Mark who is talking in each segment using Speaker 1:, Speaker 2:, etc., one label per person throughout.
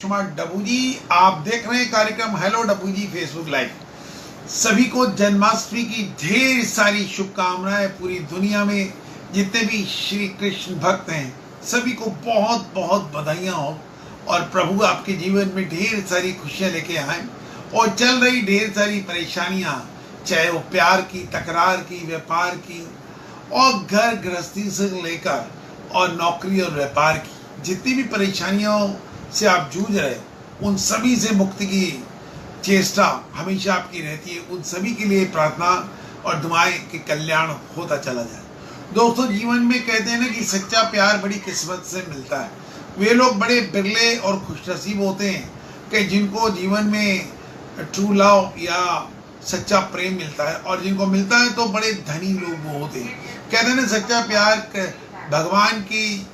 Speaker 1: कुमार डब्बू जी, आप देख रहे हैं कार्यक्रम हेलो डब्बू जी फेसबुक लाइव। सभी को जन्माष्टमी की ढेर सारी शुभकामनाएं। पूरी दुनिया में जितने भी श्री कृष्ण भक्त हैं सभी को बहुत बहुत बधाइयां हो और प्रभु आपके जीवन में ढेर सारी खुशियां लेके आए। और चल रही ढेर सारी परेशानियां, चाहे वो प्यार की, तकरार की, व्यापार की और घर गृहस्थी से लेकर और नौकरी और व्यापार की जितनी भी परेशानियों से आप जूझ रहे, उन सभी से मुक्ति की चेष्टा हमेशा आपकी रहती है। उन सभी के लिए प्रार्थना और दुआएं कि कल्याण होता चला जाए। दोस्तों, जीवन में कहते हैं ना कि सच्चा प्यार बड़ी किस्मत से मिलता है। वे लोग बड़े बिरले और खुशनसीब होते हैं कि जिनको जीवन में ट्रू लव या सच्चा प्रेम मिलता है, और जिनको मिलता है तो बड़े धनी लोग वो होते हैं। कहते हैं ना, सच्चा प्यार भगवान की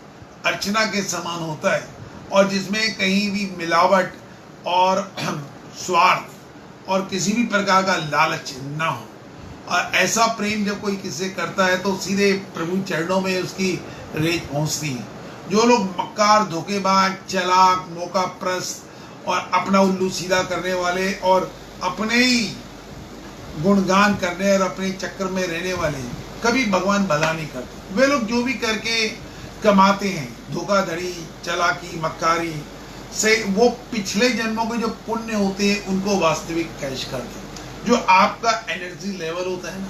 Speaker 1: अर्चना के समान होता है और जिसमें कहीं भी मिलावट और स्वार्थ और किसी भी प्रकार का लालच ना हो। और ऐसा प्रेम जब कोई किसी करता है तो सीधे प्रभु चरणों में उसकी रेत पहुंचती है। जो लोग मक्कार, धोखेबाज, चालाक, मौकाप्रस्त और अपना उल्लू सीधा करने वाले और अपने ही गुणगान करने और अपने चक्कर में रहने वाले, कभी भगवान भला नहीं करते। वे लोग जो भी करके कमाते हैं, धोखाधड़ी, चालाकी, मक्कारी से, वो पिछले जन्मों के जो पुण्य होते हैं उनको वास्तविक कैश करते हैं। जो आपका एनर्जी लेवल होता है ना,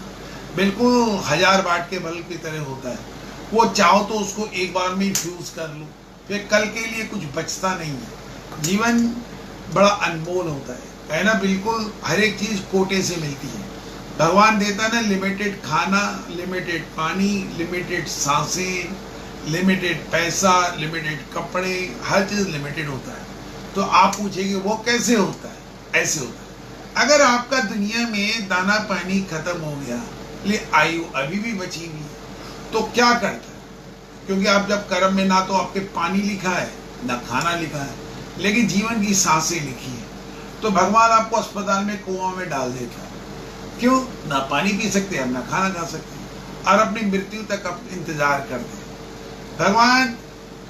Speaker 1: बिल्कुल 1000 वाट के बल्ब की तरह होता है। वो चाहो तो उसको एक बार में फ्यूज कर लो, फिर कल के लिए कुछ बचता नहीं है। जीवन बड़ा अनमोल होता है ना, बिल्कुल हर एक चीज कोटे से मिलती है। भगवान देता ना लिमिटेड खाना, लिमिटेड पानी, लिमिटेड सांसें, लिमिटेड पैसा, लिमिटेड कपड़े, हर चीज लिमिटेड होता है। तो आप पूछेंगे वो कैसे होता है? ऐसे होता है। अगर आपका दुनिया में दाना पानी खत्म हो गया, लेकिन आयु अभी भी बची हुई है, तो क्या करता है? क्योंकि आप जब कर्म में ना तो आपके पानी लिखा है ना खाना लिखा है, लेकिन जीवन की सांसें लिखी है। तो भगवान आपको अस्पताल में, कुआं में डाल देता है। क्यों? ना पानी पी सकते हैं, ना खाना खा सकते हैं, और अपनी मृत्यु तक आप इंतजार करते हैं। भगवान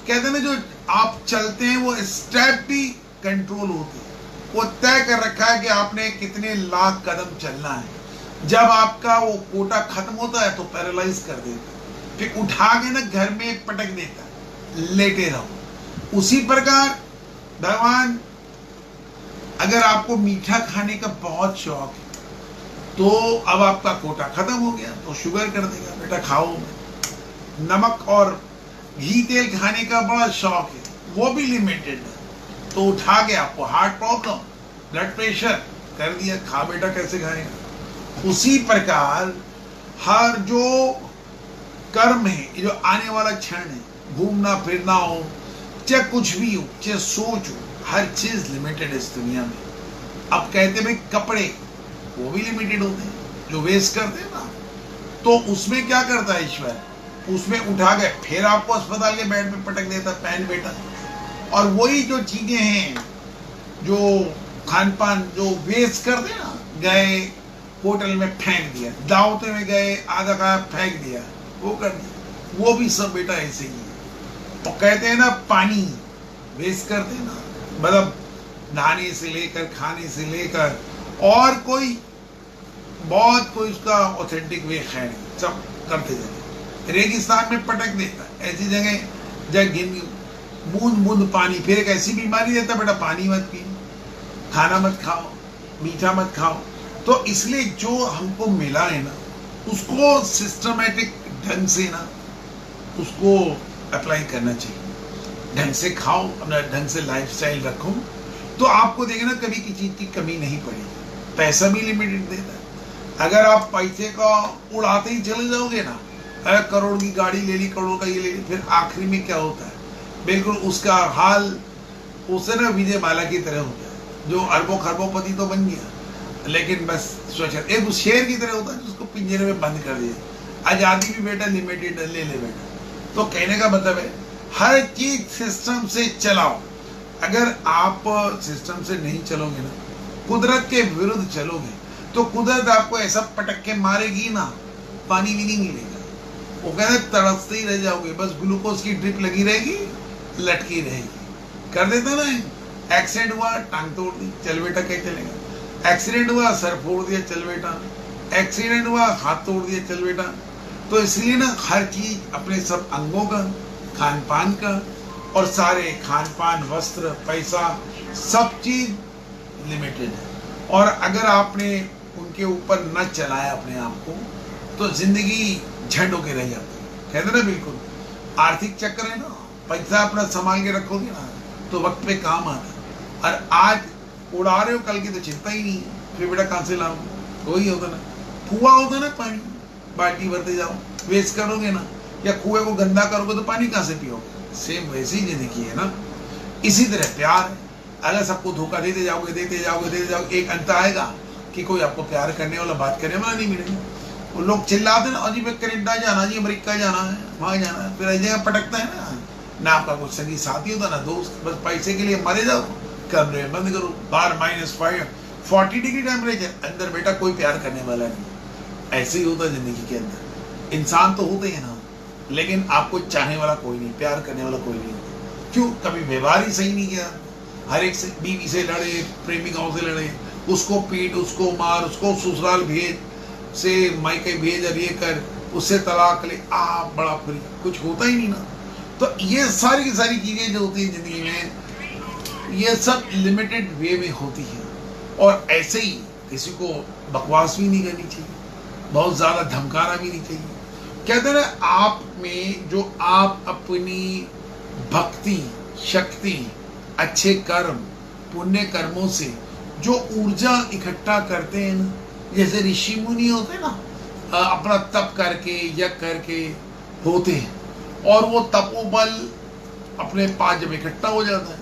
Speaker 1: कहते हैं ना, जो आप चलते हैं वो स्टेप भी कंट्रोल होते हैं। वो तय कर रखा है कि आपने कितने लाख कदम चलना है। जब आपका वो कोटा खत्म होता है तो पैरालाइज कर देता है, फिर उठा के ना घर में पटक देता है, लेटे रहो। उसी प्रकार भगवान, अगर आपको मीठा खाने का बहुत शौक है तो अब आपका कोटा खत्म हो गया तो शुगर कर देगा, बेटा खाओ। नमक और घी तेल खाने का बड़ा शौक है, वो भी लिमिटेड है, तो उठा के आपको हार्ट प्रॉब्लम, ब्लड प्रेशर कर दिया, खा बेटा कैसे खाएगा। उसी प्रकार हर जो कर्म है, ये जो आने वाला क्षण है, घूमना फिरना हो, चाहे कुछ भी हो, चाहे सोच हो, हर चीज लिमिटेड है इस दुनिया में। अब कहते भाई कपड़े, वो भी लिमिटेड होते हैं, जो वेस्ट करते हैं ना, तो उसमें क्या करता है ईश्वर? उसमें उठा के फिर आपको अस्पताल के बेड पे पटक देता, पहन बेटा। और वही जो चीजें हैं, जो खान पान जो वेस्ट करते ना, गए होटल में फेंक दिया, दावते में गए आधा का फेंक दिया, वो कर दिया, वो भी सब बेटा ऐसे ही है। तो कहते हैं ना, पानी वेस्ट करते हैं ना, मतलब नहाने से लेकर, खाने से लेकर, और कोई बहुत कोई उसका ऑथेंटिक वे है, सब करते जाए। रेगिस्तान में पटक देता, ऐसी जगह बूंद बूंद पानी, फिर एक ऐसी बीमारी देता, बेटा पानी मत पियो, खाना मत खाओ, मीठा मत खाओ। तो इसलिए जो हमको मिला है ना, उसको सिस्टमेटिक ढंग से ना उसको अप्लाई करना चाहिए। ढंग से खाओ, अपना ढंग से लाइफस्टाइल रखो, तो आपको देखे ना कभी किसी चीज की कमी नहीं पड़ेगी। पैसा भी लिमिटेड देता है। अगर आप पैसे को उड़ाते ही चले जाओगे ना, अरे करोड़ की गाड़ी ले ली, करोड़ का ये ले ली, फिर आखिरी में क्या होता है? बिल्कुल उसका हाल उसे ना विजय माला की तरह होता है, जो अरबों खरबोपति तो बन गया, लेकिन बस सोचा एक उस शेर की तरह होता है जिसको पिंजरे में बंद कर दिया। आजादी भी बेटा लिमिटेड, ले ले बेटा। तो कहने का मतलब है हर चीज सिस्टम से चलाओ। अगर आप सिस्टम से नहीं चलोगे ना, कुदरत के विरुद्ध चलोगे, तो कुदरत आपको ऐसा पटक के मारेगी ना, पानी भी नहीं मिलेगा। वो कहते तड़पते ही रह जाओगे, बस ग्लूकोज की ड्रिप लगी रहेगी, लटकी रहेगी। कर देता ना, एक्सीडेंट हुआ, टांग तोड़ दी, चल बेटा क्या चलेगा। एक्सीडेंट हुआ, सर फोड़ दिया, चल बेटा। एक्सीडेंट हुआ, हाथ तोड़ दिया, चल बेटा। तो इसलिए ना हर चीज अपने सब अंगों का, खान पान का, और सारे खान पान, वस्त्र, पैसा, सब चीज लिमिटेड है। और अगर आपने उनके ऊपर न चलाया अपने आप को तो जिंदगी झंड होके रह जाती है। कहते ना, बिल्कुल आर्थिक चक्र है ना, पैसा अपना संभाल के रखोगे ना तो वक्त पे काम आता है। और आज उड़ा रहे हो, कल की तो चिंता ही नहीं है, फिर बेटा कहां से लाओ। वही होता ना, कुआं होता ना, पानी बाल्टी भरते जाओ, वेस्ट करोगे ना, या कुएं को गंदा करोगे तो पानी कहां से पियोगे। सेम वैसी जिंदगी है ना। इसी तरह प्यार है, अगर सबको धोखा देते जाओगे देते जाओगे देते जाओगे, एक अंत आएगा कि कोई आपको प्यार करने वाला, बात करने वाला नहीं मिलेगा। वो लोग चिल्लाते ना, अजी कनाडा जाना जी, अमेरिका जाना है, वहां जाना है, फिर जगह पटकता है ना आपका कुछ संगी साथी होता ना दोस्त, बस पैसे के लिए मरे जाओ, कमरे बंद करो, बाहर -40 डिग्री टेम्परेचर, अंदर बेटा कोई प्यार करने वाला नहीं। ऐसे ही होता जिंदगी के अंदर। इंसान तो होते हैं ना, लेकिन आपको चाहने वाला कोई नहीं, प्यार करने वाला कोई नहीं। क्यों? कभी व्यवहार ही सही नहीं किया, हर एक से, बीवी से लड़े, प्रेमिकाओं से लड़े, उसको पीट, उसको मार, उसको ससुराल भेज, से मायके भेज, और ये कर, उससे तलाक ले, बड़ा फ्री, कुछ होता ही नहीं ना। तो ये सारी की सारी चीजें जो होती है जिंदगी में, ये सब लिमिटेड वे में होती है। और ऐसे ही किसी को बकवास भी नहीं करनी चाहिए, बहुत ज्यादा धमकाना भी नहीं चाहिए। कहते हैं आप में जो आप अपनी भक्ति, शक्ति, अच्छे कर्म, पुण्य कर्मों से जो ऊर्जा इकट्ठा करते हैं ना, जैसे ऋषि मुनि होते हैं ना, अपना तप करके, यज्ञ करके होते हैं, और वो तपोबल अपने पास जब इकट्ठा हो जाता है,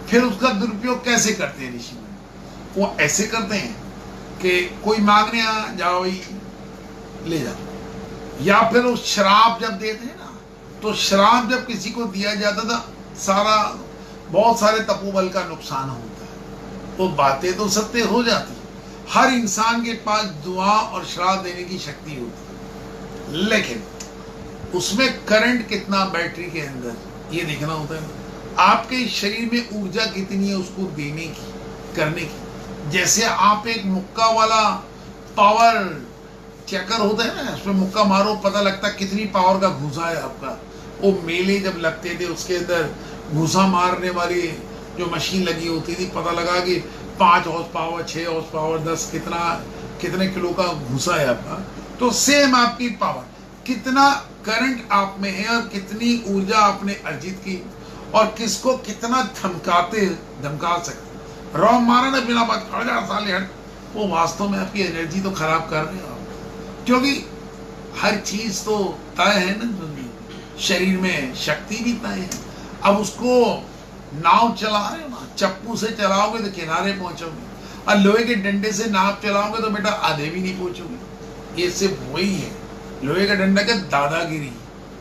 Speaker 1: फिर उसका दुरुपयोग कैसे करते हैं ऋषि मुनि? वो ऐसे करते हैं कि कोई मांगने आ जाओ, ले जाओ, या फिर वो श्राप जब देते हैं ना, तो श्राप जब किसी को दिया जाता था, बहुत सारे तपोबल का नुकसान होता है। वो बातें तो सत्य हो जाती, हर इंसान के पास दुआ और श्राप देने की शक्ति होती है, लेकिन उसमें करंट कितना बैटरी के अंदर ये देखना होता है। आपके शरीर में ऊर्जा कितनी है उसको देने की, करने की। जैसे आप एक मुक्का वाला पावर चेकर होता है ना, उसमें मुक्का मारो, पता लगता कितनी पावर का घूसा है आपका। वो मेले जब लगते थे, उसके अंदर घूसा मारने वाली जो मशीन लगी होती थी, पता लगा कि 5 हॉर्स पावर, 6 हॉर्स पावर, 10 कितने किलो का घूसा है आपका। तो सेम आपकी पावर, कितना करंट आप में है और कितनी ऊर्जा आपने अर्जित की, और किसको कितना धमका सकते। रॉ मारा ना बिना बात, 1000 साल हट, वो वास्तव में आपकी एनर्जी तो खराब कर रहे हो आप। क्योंकि हर चीज तो तय है ना, शरीर में शक्ति भी तय है। अब उसको नाव चला रहे हो ना, चप्पू से चलाओगे तो किनारे पहुंचोगे, और लोहे के डंडे से नाव चलाओगे तो बेटा आधे भी नहीं पहुंचोगे। ये सिर्फ वही है। लोहे का डंडा क्या दादागिरी,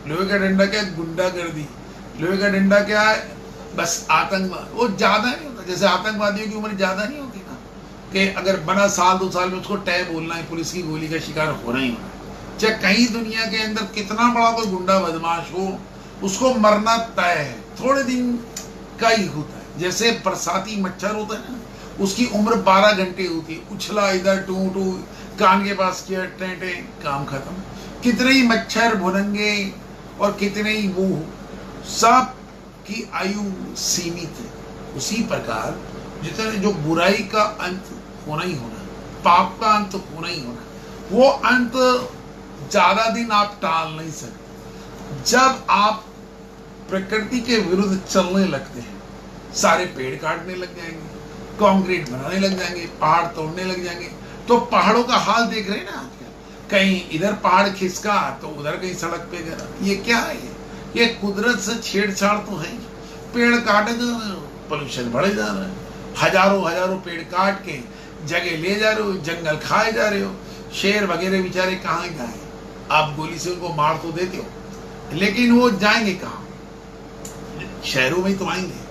Speaker 1: लोहे का डंडा क्या गुंडागर्दी, लोहे का डंडा क्या है बस आतंकवाद। वो ज्यादा नहीं होता, जैसे आतंकवादियों की उम्र ज्यादा नहीं होती ना, कि अगर बना साल 2 साल में उसको टै बोलना है, पुलिस की गोली का शिकार होना ही होना है। चाहे कहीं दुनिया के अंदर कितना बड़ा कोई गुंडा बदमाश हो, उसको मरना तय है, थोड़े दिन का ही होता है। जैसे बरसाती मच्छर होता है ना, उसकी उम्र 12 घंटे होती है, उछला इधर टू टू, कान के पास किया टेंटे, काम खत्म। कितने ही मच्छर भुनंगे और कितने ही वो, सब की आयु सीमित है। उसी प्रकार जितने जो बुराई का अंत होना ही होना, पाप का अंत होना ही होना, वो अंत ज्यादा दिन आप टाल नहीं सकते। जब आप प्रकृति के विरुद्ध चलने लगते हैं, सारे पेड़ काटने लग जाएंगे, कंक्रीट बनाने लग जाएंगे, पहाड़ तोड़ने लग जाएंगे, तो पहाड़ों का हाल देख रहे हैं ना आजकल, कहीं इधर पहाड़ खिसका तो उधर कहीं सड़क पे गिरा। ये क्या है? ये कुदरत से छेड़छाड़ तो है। पेड़ काटे जा रहे हो, पोल्यूशन बढ़े जा रहा है, हजारों पेड़ काट के जगह ले जा रहे हो, जंगल खाए जा रहे हो। शेर वगैरह बेचारे कहाँ जाए? आप गोली से उनको मार तो देते हो, लेकिन वो जाएंगे कहाँ? शहरों में ही तो आएंगे।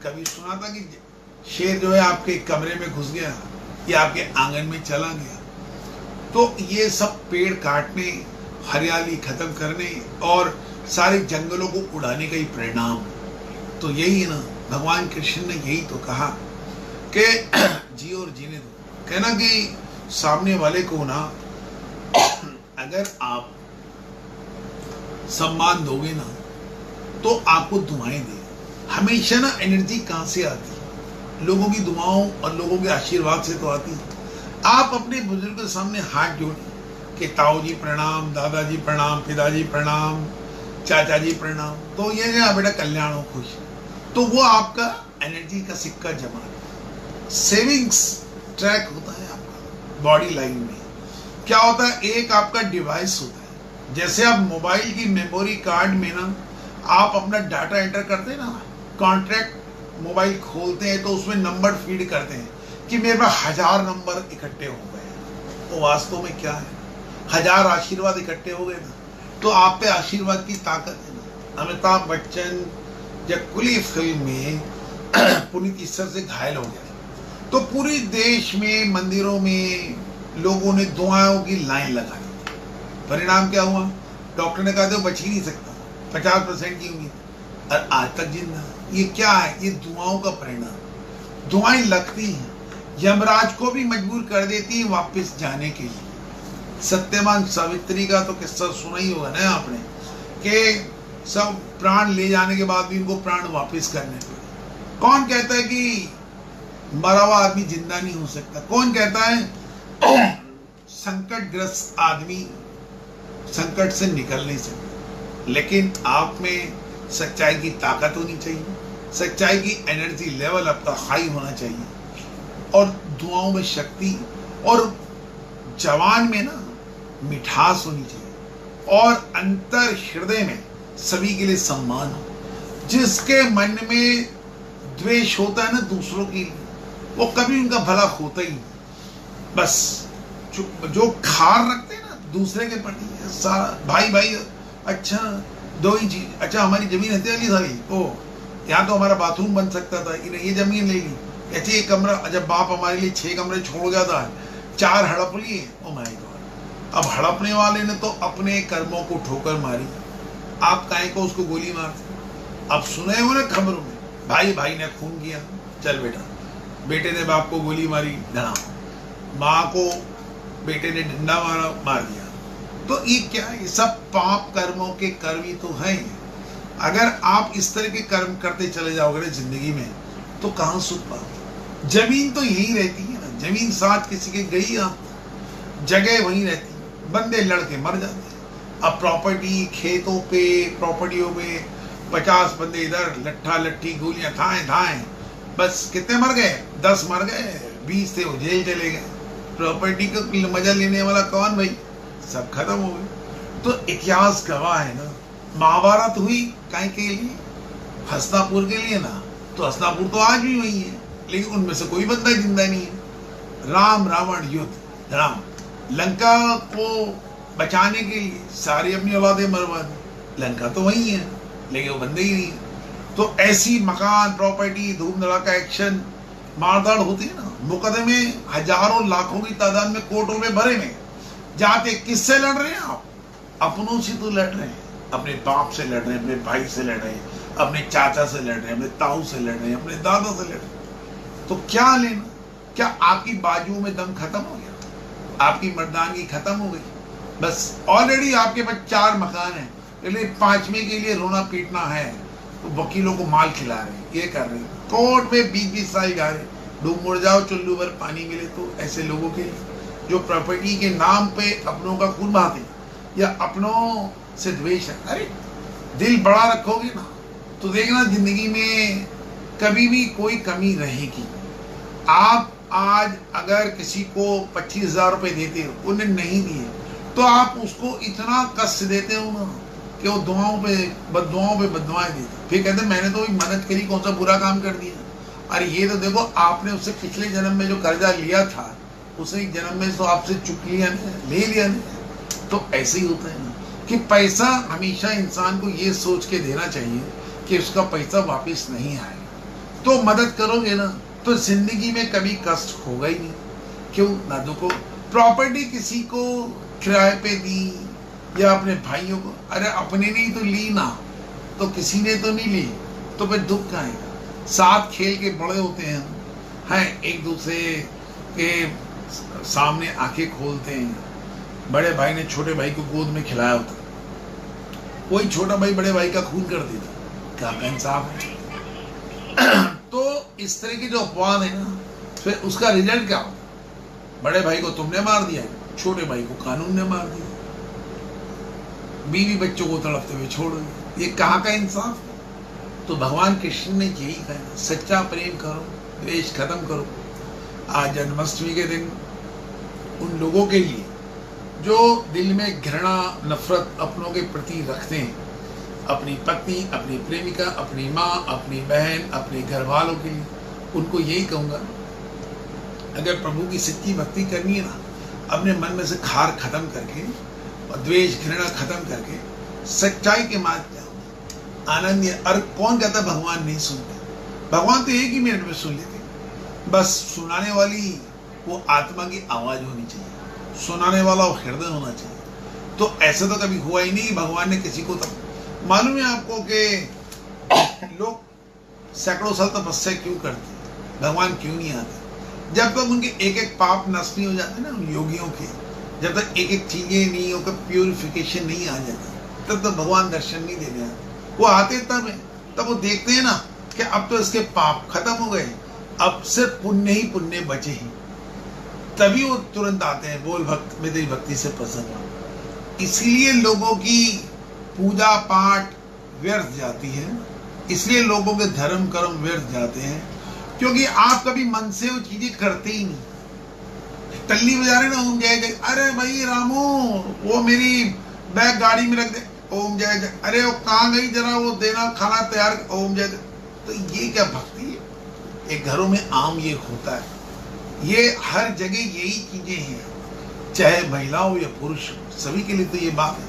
Speaker 1: कभी सुना था कि शेर जो है आपके कमरे में घुस गया या आपके आंगन में चला गया? तो ये सब पेड़ काटने, हरियाली खत्म करने और सारे जंगलों को उड़ाने का ही परिणाम। तो यही है ना, भगवान कृष्ण ने यही तो कहा कि जियो और जीने दो। कहना कि सामने वाले को ना अगर आप सम्मान दोगे ना तो आपको दुआएं दे। हमेशा ना एनर्जी कहां से आती है? लोगों की दुआओं और लोगों के आशीर्वाद से तो आती है। आप अपने बुजुर्ग के सामने हाथ जोड़े कि ताऊ जी प्रणाम, दादाजी प्रणाम, पिताजी प्रणाम, चाचा जी प्रणाम, तो ये ना बेटा कल्याण हो, खुश, तो वो आपका एनर्जी का सिक्का जमा है। सेविंग्स ट्रैक होता है आपका बॉडी लाइन में। क्या होता है, एक आपका डिवाइस होता है। जैसे आप मोबाइल की मेमोरी कार्ड में ना आप अपना डाटा एंटर करते हैं ना, कॉन्ट्रैक्ट मोबाइल खोलते हैं तो उसमें नंबर फीड करते हैं कि मेरे पास 1000 नंबर इकट्ठे हो गए। तो वास्तव में क्या है, 1000 आशीर्वाद इकट्ठे हो गए ना, तो आप पे आशीर्वाद की ताकत है ना। अमिताभ बच्चन जब कुली फिल्म में पुनीत ईश्वर से घायल हो गया तो पूरे देश में मंदिरों में लोगों ने दुआओं की लाइन लगा दी। परिणाम क्या हुआ, डॉक्टर ने कहा था बच ही नहीं सकता, 50% की उम्मीद, और आज तक जिंदा। ये क्या है, ये दुआओं का परिणाम। दुआएं लगती हैं, यमराज को भी मजबूर कर देती है वापस जाने के लिए। सत्यवान सावित्री का तो किस्सा सुना ही होगा ना आपने, कि सब प्राण ले जाने के बाद भी उनको प्राण वापस करने पड़े। कौन कहता है कि मरा हुआ आदमी जिंदा नहीं हो सकता? कौन कहता है संकटग्रस्त आदमी संकट से निकल नहीं सकता? लेकिन आप में सच्चाई की ताकत होनी चाहिए, सच्चाई की एनर्जी लेवल आपका हाई होना चाहिए, और दुआओं में शक्ति, और जवान में ना मिठास होनी चाहिए, और अंतर हृदय में सभी के लिए सम्मान हो। जिसके मन में द्वेष होता है ना दूसरों के लिए, वो कभी उनका भला होता ही नहीं। बस जो खार रखते हैं ना दूसरे के प्रति, सारा भाई भाई, अच्छा दो ही चीज, अच्छा हमारी जमीन हथियाली सारी, ओ यहाँ तो हमारा बाथरूम बन सकता था, इन्हें ये जमीन ले ली, ऐसे एक कमरा, जब बाप हमारे लिए 6 कमरे छोड़ गया था, 4 हड़प लिए। ओ माय गॉड, अब हड़पने वाले ने तो अपने कर्मों को ठोकर मारी, आप काहे को उसको गोली मारते? अब सुने हो ना खबरों में, भाई भाई ने खून किया, चल बेटा, बेटे ने बाप को गोली मारी, धड़ा, माँ को बेटे ने डंडा मारा, मार दिया। तो ये क्या है, ये सब पाप कर्मों के कर्म ही तो हैं। अगर आप इस तरह के कर्म करते चले जाओगे ना जिंदगी में, तो कहाँ सुख पाओगे? जमीन तो यही रहती है ना, जमीन साथ किसी के गई, आप जगह वहीं रहती है, बंदे लड़के मर जाते हैं। अब प्रॉपर्टी, खेतों पे, प्रॉपर्टियों पे 50 बंदे इधर, लट्ठा लट्ठी गोलियां थाए थाए, बस कितने मर गए? 10 मर गए, 20 थे वो जेल चले गए। प्रॉपर्टी का मजा लेने वाला कौन भाई? सब खत्म हो गए। तो इतिहास गवाह है ना, महाभारत हुई काहे के लिए? हस्तिनापुर के लिए ना, तो हस्तिनापुर तो आज भी वही है, लेकिन उनमें से कोई बंदा जिंदा नहीं है। राम रावण युद्ध, राम लंका को बचाने के लिए सारी अपनी औलादे मरवा दी, लंका तो वही है, लेकिन वो बंदे ही नहीं है। तो ऐसी मकान, प्रॉपर्टी, धूम धड़ाका एक्शन, मारधाड़ होती है ना, मुकदमे हजारों लाखों की तादाद में कोर्टों में भरे में जाते। किससे लड़ रहे हैं आप? अपनों से तो लड़ रहे हैं, अपने बाप से लड़ रहे हैं, अपने भाई से लड़ रहे हैं, अपने चाचा से लड़ रहे हैं, अपने ताऊ से लड़ रहे हैं, अपने दादा से लड़ रहे हैं। तो क्या लेना? क्या आपकी बाजुओं में दम खत्म हो गया? आपकी मर्दानगी खत्म हो गई? बस ऑलरेडी आपके पास 4 मकान है, इसलिए 5वें के लिए रोना पीटना है, तो वकीलों को माल खिला रहे हैं, ये कर रहे हैं, कोर्ट में 20-20 साल जा रहे, डूब मुड़ जाओ चुल्लू भर पानी मिले। तो ऐसे लोगों के लिए जो प्रॉपर्टी के नाम पे अपनों का खून बहाते या अपनों से द्वेष है, अरे दिल बड़ा रखोगे ना तो देखना जिंदगी में कभी भी कोई कमी रहेगी। आप आज अगर किसी को 25,000 रुपए देते हो, उन्हें नहीं दिए, तो आप उसको इतना कष्ट देते हो ना कि वो दुआओं पे बददुआएं देते, फिर कहते मैंने तो मदद करी, कौन सा बुरा काम कर दिया। अरे ये तो देखो, आपने उससे पिछले जन्म में जो कर्जा लिया था, उसे जन्म में तो आपसे चुक लिया नहीं, ले लिया नहीं। तो ऐसे ही होता है ना कि पैसा हमेशा इंसान को ये सोच के देना चाहिए कि उसका पैसा वापस नहीं आएगा। तो मदद करोगे ना तो जिंदगी में कभी कष्ट होगा ही नहीं। क्यों ना दुखो? प्रॉपर्टी किसी को किराए पे दी या अपने भाइयों को, अरे अपने ने ही तो ली ना, तो किसी ने तो नहीं ली, तो फिर दुख का आएगा। साथ खेल के बड़े होते हैं, एक दूसरे के सामने आंखें खोलते हैं। बड़े भाई ने छोटे भाई को गोद में खिलाया होता, कोई छोटा भाई बड़े भाई का खून कर देता, क्या का इंसाफ है। तो इस तरह के जो अपवाद है ना, फिर उसका रिजल्ट क्या होता? बड़े भाई को तुमने मार दिया, छोटे भाई को कानून ने मार दिया, बीवी बच्चों को तड़पते हुए छोड़ दिया। ये कहाँ का इंसाफ? तो भगवान कृष्ण ने यही कहा, सच्चा प्रेम करो, द्वेष खत्म करो। आज जन्माष्टमी के दिन उन लोगों के लिए जो दिल में घृणा नफरत अपनों के प्रति रखते हैं, अपनी पत्नी, अपनी प्रेमिका, अपनी माँ, अपनी बहन, अपने घर वालों के लिए, उनको यही कहूँगा, अगर प्रभु की सच्ची भक्ति करनी है ना, अपने मन में से खार खत्म करके और द्वेष घृणा खत्म करके सच्चाई के मार्ग जाओ, आनंद। और कौन कहता भगवान नहीं सुनते? भगवान तो एक ही मिनट में सुन लेते, बस सुनाने वाली वो आत्मा की आवाज होनी चाहिए, सुनाने वाला वो हृदय होना चाहिए। तो ऐसा तो कभी हुआ ही नहीं भगवान ने किसी को। तब मालूम है आपको कि लोग सैकड़ों साल तपस्या क्यों करते, भगवान क्यों नहीं आते? जब तक उनके एक एक पाप नष्ट नहीं हो जाते ना, उन योगियों के, जब तक एक एक चीजें नहीं होकर प्योरिफिकेशन नहीं आ जाती, तब तक भगवान दर्शन नहीं देने आते। वो आते तब है, तब वो देखते हैं ना कि अब तो इसके पाप खत्म हो गए, अब सिर्फ पुण्य ही पुण्य बचे हैं, तभी वो तुरंत आते हैं, बोल भक्त में तेरी भक्ति से प्रसन्न हो। इसलिए लोगों की पूजा पाठ व्यर्थ जाती है, इसलिए लोगों के धर्म कर्म व्यर्थ जाते हैं, क्योंकि आप कभी मन से वो चीजें करते ही नहीं। टल्ली बजा रहे ना, ओम जय जय, अरे भाई रामू वो मेरी बैग गाड़ी में रख दे, ओम जय जय, अरे वो कहाँ गई, जरा वो देना खाना तैयार, ओम जय जय। तो ये क्या भक्ति है? एक घरों में आम ये होता है, ये हर जगह यही चीजें हैं, चाहे महिला हो या पुरुष, सभी के लिए तो ये बात है।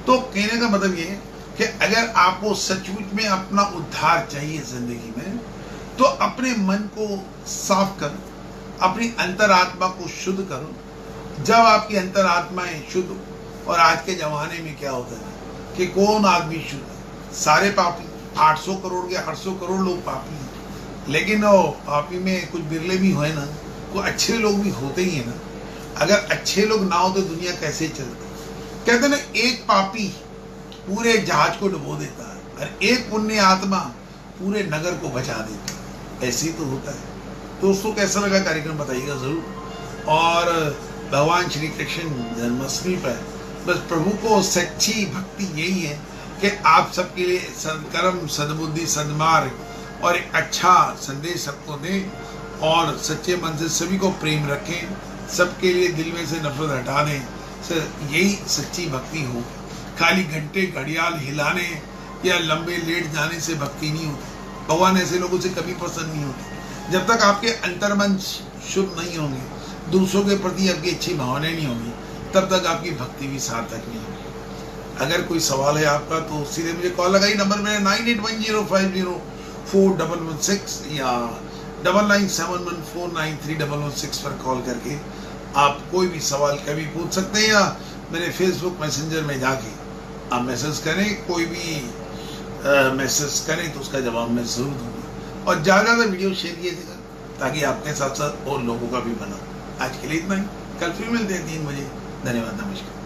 Speaker 1: तो कहने का मतलब ये है कि अगर आपको सचमुच में अपना उद्धार चाहिए जिंदगी में, तो अपने मन को साफ करो, अपनी अंतरात्मा को शुद्ध करो। जब आपकी अंतरात्माएं शुद्ध, और आज के जमाने में क्या होता है कि कौन आदमी शुद्ध है? सारे पापी, 800 करोड़ के 800 करोड़ लोग पापी हैं, लेकिन वो पापी में कुछ बिरले भी हुए ना, कुछ अच्छे लोग भी होते ही है ना। अगर अच्छे लोग ना हो तो दुनिया कैसे चलती? कहते ना, एक पापी पूरे जहाज को डुबो देता है और एक पुण्य आत्मा पूरे नगर को बचा देता है। ऐसे ही तो होता है। दोस्तों, कैसा लगा कार्यक्रम बताइएगा जरूर। और भगवान श्री कृष्ण जन्माष्टमी पर बस प्रभु को सच्ची भक्ति यही है कि आप सबके लिए सदकर्म, सद्बुद्धि, सद्मार्ग और एक अच्छा संदेश सबको दें, और सच्चे मन से सभी को प्रेम रखें, सबके लिए दिल में से नफरत हटा दें। यही सच्ची भक्ति हो। खाली घंटे घड़ियाल हिलाने या लंबे लेट जाने से भक्ति नहीं होती। भगवान ऐसे लोगों से कभी पसंद नहीं होते। जब तक आपके अंतर्मन शुद्ध नहीं होंगे, दूसरों के प्रति आपकी अच्छी भावनाएं नहीं होंगी, तब तक आपकी भक्ति भी सार्थक नहीं होगी। अगर कोई सवाल है आपका तो सीधे मुझे कॉल लगाइए। नंबर मेरा 9810504116 या 9971493116 पर कॉल करके आप कोई भी सवाल कभी पूछ सकते हैं, या मेरे फेसबुक मैसेंजर में जाके आप मैसेज करें। कोई भी मैसेज करें तो उसका जवाब मैं जरूर दूंगा। और ज़्यादा वीडियो शेयर कीजिएगा ताकि आपके साथ साथ और लोगों का भी बना। आज के लिए इतना ही, कल फिर मिलते हैं 3 बजे। धन्यवाद, नमस्कार।